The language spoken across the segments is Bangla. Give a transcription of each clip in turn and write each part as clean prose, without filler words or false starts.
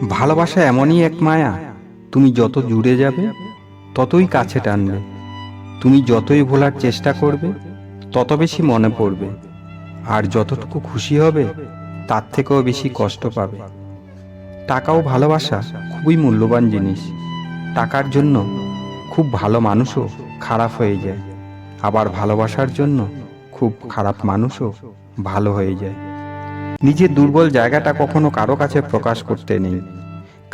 ভালোবাসা এমনই এক মায়া, তুমি যত জুড়ে যাবে ততই কাছে টানবে। তুমি যতই ভোলার চেষ্টা করবে তত বেশি মনে পড়বে, আর যতটুকু খুশি হবে তার থেকেও বেশি কষ্ট পাবে। টাকা ও ভালোবাসা খুবই মূল্যবান জিনিস। টাকার জন্য খুব ভালো মানুষও খারাপ হয়ে যায়, আবার ভালোবাসার জন্য খুব খারাপ মানুষও ভালো হয়ে যায়। নিজের দুর্বল জায়গাটা কখনো কারো কাছে প্রকাশ করতে নেই,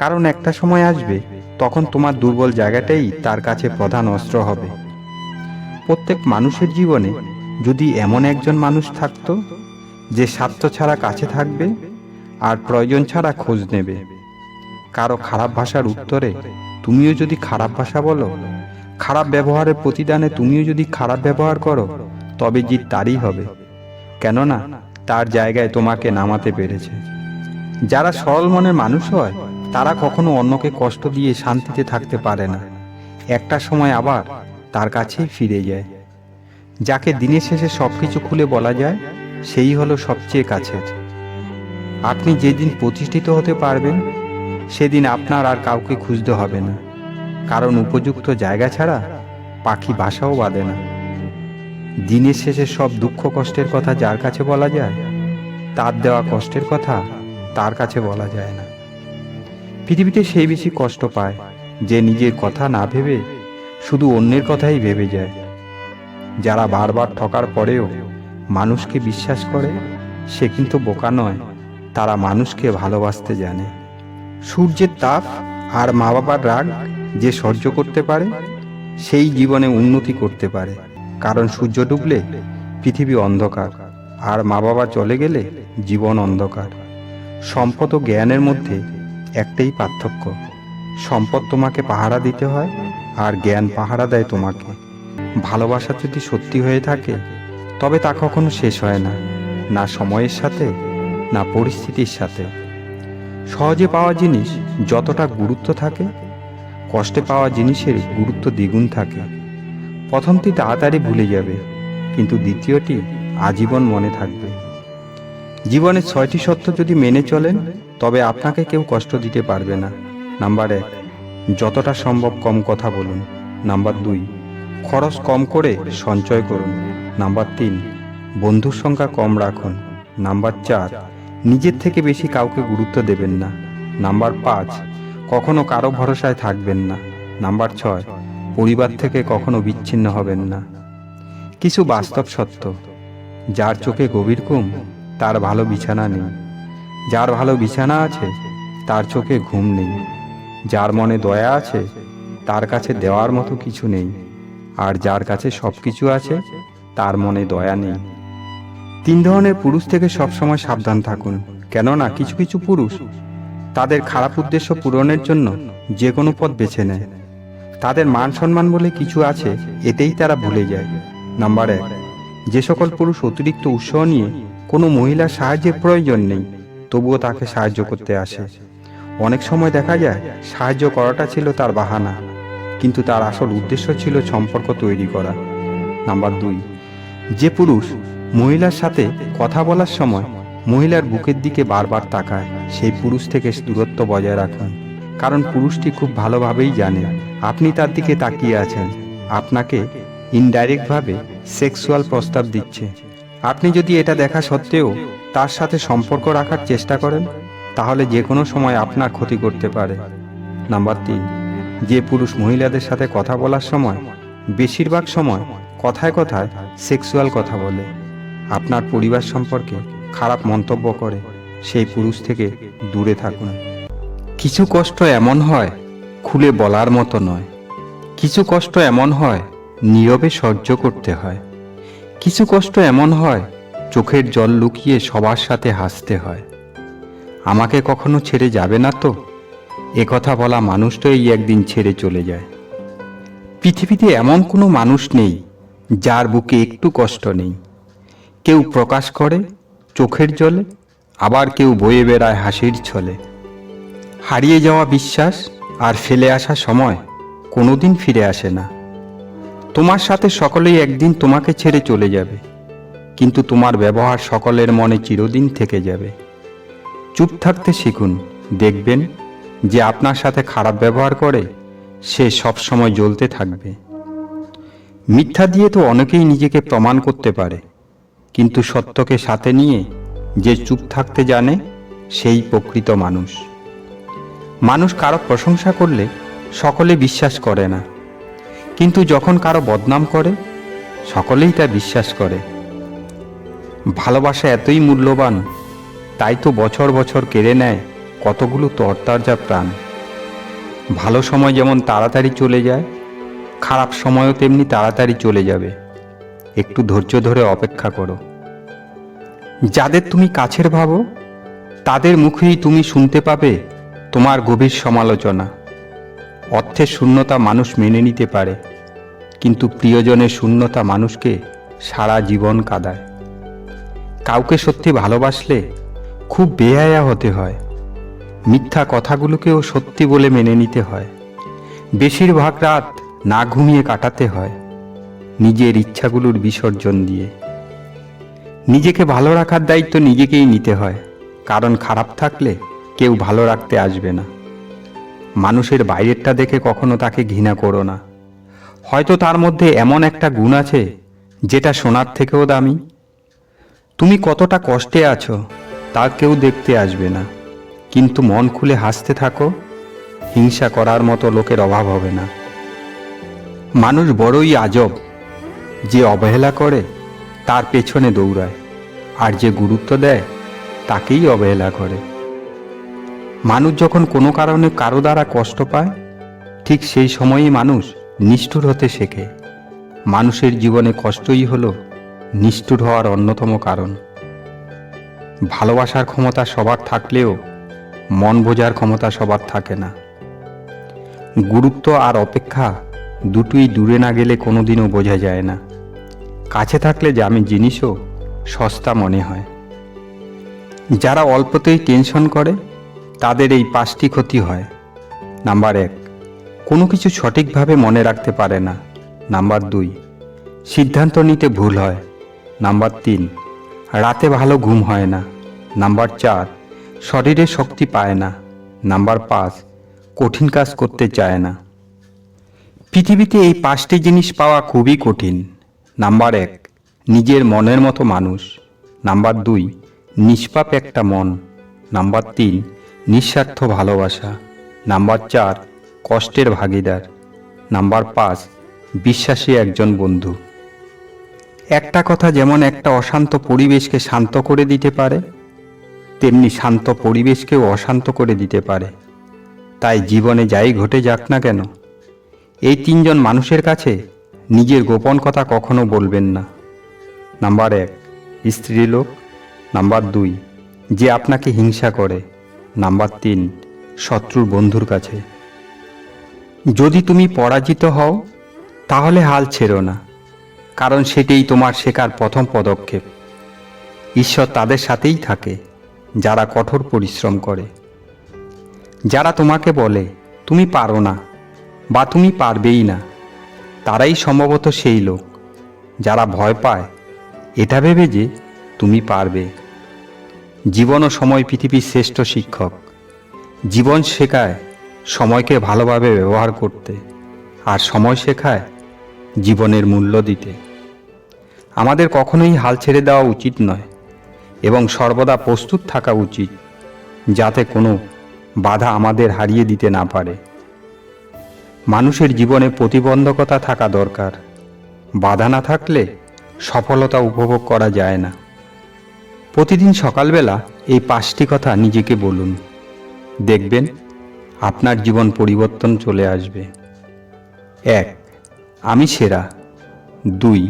কারণ একটা সময় আসবে তখন তোমার দুর্বল জায়গাটাই তার কাছে প্রধান অস্ত্র হবে। প্রত্যেক মানুষের জীবনে যদি এমন একজন মানুষ থাকতো যে স্বার্থ ছাড়া কাছে থাকবে আর প্রয়োজন ছাড়া খোঁজ নেবে। কারো খারাপ ভাষার উত্তরে তুমিও যদি খারাপ ভাষা বলো, খারাপ ব্যবহারের প্রতিদানে তুমিও যদি খারাপ ব্যবহার করো, তবে জিত তারই হবে, কেননা তার জায়গায় তোমাকে নামাতে পেরেছে। যারা সরল মনের মানুষ হয় তারা কখনো অন্যকে কষ্ট দিয়ে শান্তিতে থাকতে পারে না, একটা সময় আবার তার কাছেই ফিরে যায়। যাকে দিনের শেষে সবকিছু খুলে বলা যায় সেই হলো সবচেয়ে কাছের। আপনি যেদিন প্রতিষ্ঠিত হতে পারবেন সেদিন আপনার আর কাউকে খুঁজতে হবে না, কারণ উপযুক্ত জায়গা ছাড়া পাখি বাসাও বাঁধে না। দিনের শেষে সব দুঃখ কষ্টের কথা যার কাছে বলা যায়, তার দেওয়া কষ্টের কথা তার কাছে বলা যায় না। পৃথিবীতে সেই বেশি কষ্ট পায় যে নিজের কথা না ভেবে শুধু অন্যের কথাই ভেবে যায়। যারা বারবার ঠকার পরেও মানুষকে বিশ্বাস করে সে কিন্তু বোকা নয়, তারা মানুষকে ভালোবাসতে জানে। সূর্যের তাপ আর মা বাবার রাগ যে সহ্য করতে পারে সেই জীবনে উন্নতি করতে পারে, কারণ সূর্য ডুবলে পৃথিবী অন্ধকার, আর মা বাবা চলে গেলে জীবন অন্ধকার। সম্পদ ও জ্ঞানের মধ্যে একটাই পার্থক্য, সম্পদ তোমাকে পাহারা দিতে হয় আর জ্ঞান পাহারা দেয় তোমাকে। ভালোবাসা যদি সত্যি হয়ে থাকে তবে তা কখনো শেষ হয় না, না সময়ের সাথে না পরিস্থিতির সাথে। সহজে পাওয়া জিনিস যতটা গুরুত্ব থাকে, কষ্টে পাওয়া জিনিসের গুরুত্ব দ্বিগুণ থাকে। প্রথমটি তাড়াতাড়ি ভুলে যাবে, কিন্তু দ্বিতীয়টি আজীবন মনে থাকবে। জীবনের 6টি সত্য যদি মেনে চলেন তবে আপনাকে কেউ কষ্ট দিতে পারবে না। নাম্বার 1, যতটা সম্ভব কম কথা বলুন। নাম্বার 2, খরচ কম করে সঞ্চয় করুন। নাম্বার 3, বন্ধুর সংখ্যা কম রাখুন। নাম্বার 4, নিজের থেকে বেশি কাউকে গুরুত্ব দেবেন না। নাম্বার 5, কখনো কারো ভরসায় থাকবেন না। নাম্বার 6, পরিবার থেকে কখনো বিচ্ছিন্ন হবেন না। কিছু বাস্তব সত্য, যার চোখে গভীর ঘুম তার ভালো বিছানা নেই, যার ভালো বিছানা আছে তার চোখে ঘুম নেই, যার মনে দয়া আছে তার কাছে দেওয়ার মতো কিছু নেই, আর যার কাছে সব কিছু আছে তার মনে দয়া নেই। 3 ধরনের পুরুষ থেকে সবসময় সাবধান থাকুন, কেননা কিছু কিছু পুরুষ তাদের খারাপ উদ্দেশ্য পূরণের জন্য যে কোনো পথ বেছে নেয়। তাদের মান সম্মান বলে কিছু আছে, এতেই তারা ভুলে যায়। নাম্বার 1, যে সকল পুরুষ অতিরিক্ত উৎসাহ নিয়ে কোনো মহিলার সাহায্যের প্রয়োজন নেই তবুও তাকে সাহায্য করতে আসে। অনেক সময় দেখা যায় সাহায্য করাটা ছিল তার বাহানা, কিন্তু তার আসল উদ্দেশ্য ছিল সম্পর্ক তৈরি করা। নাম্বার 2, যে পুরুষ মহিলার সাথে কথা বলার সময় মহিলার বুকের দিকে বারবার তাকায় সেই পুরুষ থেকে দূরত্ব বজায় রাখুন, কারণ পুরুষটি খুব ভালোভাবেই জানে আপনি তার দিকে তাকিয়ে আছেন, আপনাকে ইনডাইরেক্টভাবে সেক্সুয়াল প্রস্তাব দিচ্ছে। আপনি যদি এটা দেখা সত্ত্বেও তার সাথে সম্পর্ক রাখার চেষ্টা করেন তাহলে যে কোনো সময় আপনার ক্ষতি করতে পারে। নাম্বার 3, যে পুরুষ মহিলাদের সাথে কথা বলার সময় বেশিরভাগ সময় কথায় কথায় সেক্সুয়াল কথা বলে, আপনার পরিবার সম্পর্কে খারাপ মন্তব্য করে, সেই পুরুষ থেকে দূরে থাকুন। কিছু কষ্ট এমন হয় খুলে বলার মতো নয়, কিছু কষ্ট এমন হয় নীরবে সহ্য করতে হয়, কিছু কষ্ট এমন হয় চোখের জল লুকিয়ে সবার সাথে হাসতে হয়। আমাকে কখনো ছেড়ে যাবে না তো, কথা বলা মানুষটাই একদিন ছেড়ে চলে যায়। পৃথিবীতে এমন কোনো মানুষ নেই যার বুকে একটু কষ্ট নেই। কেউ প্রকাশ করে চোখের জলে, আবার কেউ বয়ে বেড়ায় হাসির ছলে। হারিয়ে যাওয়া বিশ্বাস আর ফেলে আসা সময় কোনোদিন ফিরে আসে না। তোমার সাথে সকলেই একদিন তোমাকে ছেড়ে চলে যাবে, কিন্তু তোমার ব্যবহার সকলের মনে চিরদিন থেকে যাবে। চুপ থাকতে শিখুন, দেখবেন যে আপনার সাথে খারাপ ব্যবহার করে সে সব সময় জ্বলতে থাকবে। মিথ্যা দিয়ে তো অনেকেই নিজেকে প্রমাণ করতে পারে, কিন্তু সত্যকে সাথে নিয়ে যে চুপ থাকতে জানে সেই প্রকৃত মানুষ। মানুষ কারো প্রশংসা করলে সকলে বিশ্বাস করে না, কিন্তু যখন কারো বদনাম করে সকলেই তা বিশ্বাস করে। ভালোবাসা এতই মূল্যবান, তাই তো বছর বছর কেড়ে নেয় কতগুলো তরতাজা প্রাণ। ভালো সময় যেমন তাড়াতাড়ি চলে যায়, খারাপ সময়ও তেমনি তাড়াতাড়ি চলে যাবে। একটু ধৈর্য ধরে অপেক্ষা করো। যাদের তুমি কাছের ভাবো তাদের মুখেই তুমি শুনতে পাবে তোমার গভীর সমালোচনা। অর্থের শূন্যতা মানুষ মেনে নিতে পারে, কিন্তু প্রিয়জনের শূন্যতা মানুষকে সারা জীবন কাঁদায়। কাউকে সত্যি ভালোবাসলে খুব বেহায়া হতে হয়। মিথ্যা কথাগুলোকেও সত্যি বলে মেনে নিতে হয়। বেশিরভাগ রাত না ঘুমিয়ে কাটাতে হয় নিজের ইচ্ছাগুলোর বিসর্জন দিয়ে। নিজেকে ভালো রাখার দায়িত্ব নিজেকেই নিতে হয়, কারণ খারাপ থাকলে কেউ ভালো রাখতে আসবে না। মানুষের বাইরেরটা দেখে কখনো তাকে ঘৃণা করো না। হয়তো তার মধ্যে এমন একটা গুণ আছে যেটা সোনার থেকেও দামি। তুমি কতটা কষ্টে আছো তা কেউ দেখতে আসবে না, কিন্তু মন খুলে হাসতে থাকো, হিংসা করার মতো লোকের অভাব হবে না। মানুষ বড়ই আজব, যে অবহেলা করে তার পেছনে দৌড়ায়, আর যে গুরুত্ব দেয় তাকেই অবহেলা করে। মানুষ যখন কোনো কারণে কারো দ্বারা কষ্ট পায়, ঠিক সেই সময়ই মানুষ নিষ্ঠুর হতে শেখে। মানুষের জীবনে কষ্টই হলো নিষ্ঠুর হওয়ার অন্যতম কারণ। ভালোবাসার ক্ষমতা সবার থাকলেও মন বোঝার ক্ষমতা সবার থাকে না। গুরুত্ব আর অপেক্ষা দুটোই দূরে না গেলে কোনোদিনও বোঝা যায় না। কাছে থাকলে দামি জিনিসও সস্তা মনে হয়। যারা অল্পতেই টেনশন করে তাদের এই 5টি ক্ষতি হয়। নাম্বার 1, কোনো কিছু সঠিকভাবে মনে রাখতে পারে না। নাম্বার 2, সিদ্ধান্ত নিতে ভুল হয়। নাম্বার 3, রাতে ভালো ঘুম হয় না। নাম্বার 4, শরীরে শক্তি পায় না। নাম্বার 5, কঠিন কাজ করতে চায় না। পৃথিবীতে এই 5টি জিনিস পাওয়া খুবই কঠিন। নাম্বার 1, নিজের মনের মতো মানুষ। নাম্বার 2, নিষ্পাপ একটা মন। নাম্বার 3, নিঃস্বার্থ ভালোবাসা। নাম্বার 4, কষ্টের ভাগিদার। নাম্বার 5, বিশ্বাসী একজন বন্ধু। একটা কথা যেমন একটা অশান্ত পরিবেশকে শান্ত করে দিতে পারে, তেমনি শান্ত পরিবেশকেও অশান্ত করে দিতে পারে। তাই জীবনে যাই ঘটে যাক না কেন, এই 3জন মানুষের কাছে নিজের গোপন কথা কখনো বলবেন না। নাম্বার 1, স্ত্রীলোক। নাম্বার 2, যে আপনাকে হিংসা করে। নাম্বার 3, শত্রুর বন্ধুর কাছে। যদি তুমি পরাজিত হও তাহলে হাল ছেড়ো না, কারণ সেটাই তোমার শেখার প্রথম পদক্ষেপ। ঈশ্বর তাদের সাথেই থাকে যারা কঠোর পরিশ্রম করে। যারা তোমাকে বলে তুমি পারো না বা তুমি পারবেই না, তারাই সম্ভবত সেই লোক যারা ভয় পায় এটা ভেবে যে তুমি পারবে। জীবন ও সময় পৃথিবীর শ্রেষ্ঠ শিক্ষক। জীবন শেখায় সময়কে ভালোভাবে ব্যবহার করতে, আর সময় শেখায় জীবনের মূল্য দিতে। আমাদের কখনোই হাল ছেড়ে দেওয়া উচিত নয়, এবং সর্বদা প্রস্তুত থাকা উচিত, যাতে কোনো বাধা আমাদের হারিয়ে দিতে না পারে। মানুষের জীবনে প্রতিবন্ধকতা থাকা দরকার। বাধা না থাকলে সফলতা উপভোগ করা যায় না। প্রতিদিন সকালবেলা এই 5টি কথা নিজেকে বলুন, দেখবেন আপনার জীবন পরিবর্তন চলে আসবে। 1, আমি সেরা। 2,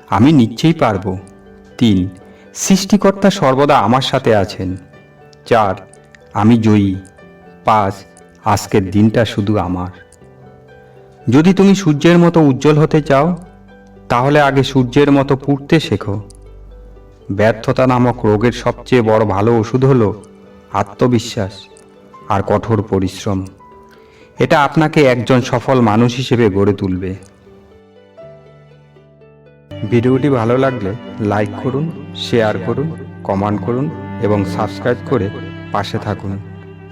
আমি নিশ্চয়ই পারব। 3, সৃষ্টিকর্তা সর্বদা আমার সাথে আছেন। 4, আমি জয়ী। 5, আজকের দিনটা শুধু আমার। যদি তুমি সূর্যের মতো উজ্জ্বল হতে চাও, তাহলে আগে সূর্যের মতো পুড়তে শেখো। ব্যর্থতা নামক রোগের সবচেয়ে বড় ভালো ওষুধ হলো আত্মবিশ্বাস আর কঠোর পরিশ্রম। এটা আপনাকে একজন সফল মানুষ হিসেবে গড়ে তুলবে। ভিডিওটি ভালো লাগলে লাইক করুন, শেয়ার করুন, কমেন্ট করুন এবং সাবস্ক্রাইব করে পাশে থাকুন।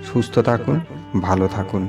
সুস্থ থাকুন, ভালো থাকুন।